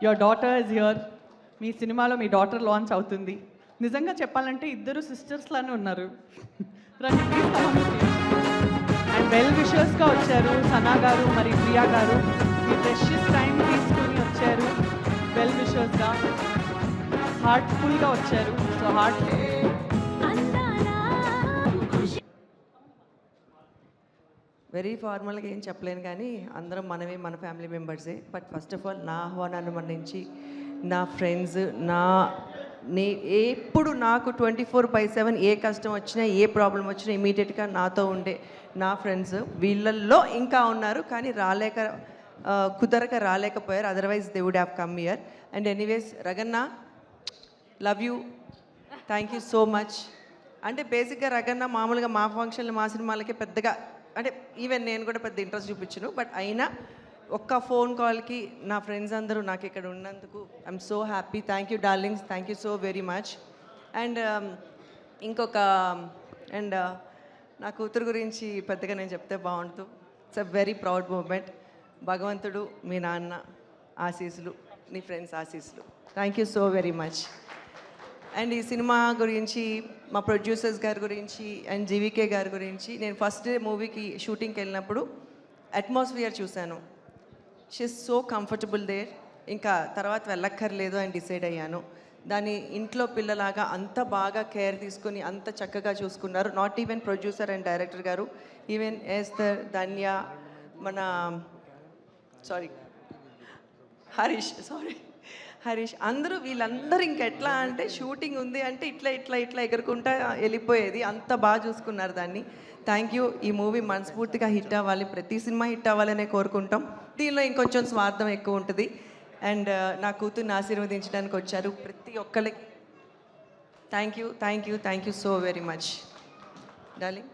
Your daughter is here. మీ సినిమాలో మీ డాటర్ లాంచ్ అవుతుంది. నిజంగా చెప్పాలంటే ఇద్దరు సిస్టర్స్ లానే ఉన్నారు. రండి please come on stage. And well విషర్స్గా వచ్చారు సనా గారు మరి ప్రియా గారు. మీ ప్రెషియస్ టైం తీసుకుని వచ్చారు వెల్ విషర్స్గా, హార్ట్ఫుల్గా వచ్చారు. సో హార్ట్ వెరీ ఫార్మల్గా ఏం చెప్పలేను కానీ అందరం మనమే, మన ఫ్యామిలీ మెంబర్సే. బట్ ఫస్ట్ ఆఫ్ ఆల్ నా ఆహ్వానాన్ని మన్నించి నా ఫ్రెండ్స్, ఎప్పుడు నాకు 24/7 ఏ కష్టం వచ్చినా ఏ ప్రాబ్లం వచ్చినా ఇమీడియట్గా నాతో ఉండే నా ఫ్రెండ్స్ వీళ్ళల్లో ఇంకా ఉన్నారు. కానీ కుదరక రాలేకపోయారు. Otherwise they would have come here. And anyways Raganna, love you, thank you so much. అంటే బేసిక్గా రగన్న మామూలుగా మా ఫంక్షన్లు మా సినిమాలకి పెద్దగా అంటే ఈవెన్ నేను కూడా పెద్ద ఇంట్రెస్ట్ చూపించను. బట్ అయినా ఒక్క ఫోన్ కాల్కి నా ఫ్రెండ్స్ అందరూ నాకు ఇక్కడ ఉన్నందుకు I'm so happy. Thank you darlings, thank you so very much. And and నా కూతురు గురించి పెద్దగా నేను చెప్తే బాగుంటుంది. It's a very proud moment. భగవంతుడు, మీ నాన్న ఆశీస్సులు, నీ ఫ్రెండ్స్ ఆశీస్సులు. Thank you so very much. And ఈ సినిమా గురించి మా ప్రొడ్యూసర్స్ గారి గురించి అండ్ జీవీకే గారి గురించి నేను ఫస్ట్ డే మూవీకి షూటింగ్కి వెళ్ళినప్పుడు అట్మాస్ఫియర్ చూశాను. She is so comfortable there. ఇంకా తర్వాత వెళ్ళక్కర్లేదు అని డిసైడ్ అయ్యాను. దాని ఇంట్లో పిల్లలాగా అంత బాగా కేర్ తీసుకుని అంత చక్కగా చూసుకున్నారు. Not even producer and director గారు, ఈవెన్ ఎస్తర్, ధన్య, మన హరీష్ అందరూ వీళ్ళందరూ ఇంకెట్లా అంటే షూటింగ్ ఉంది అంటే ఇట్లా ఎగురుకుంటా వెళ్ళిపోయేది. అంత బాగా చూసుకున్నారు దాన్ని. Thank you. ఈ మూవీ మనస్ఫూర్తిగా హిట్ అవ్వాలి, ప్రతి సినిమా హిట్ అవ్వాలనే కోరుకుంటాం. దీనిలో ఇంకొంచెం స్వార్థం ఎక్కువ ఉంటుంది. అండ్ నా కూతుర్ని ఆశీర్వదించడానికి వచ్చారు ప్రతి ఒక్కరికి. Thank you so very much darling.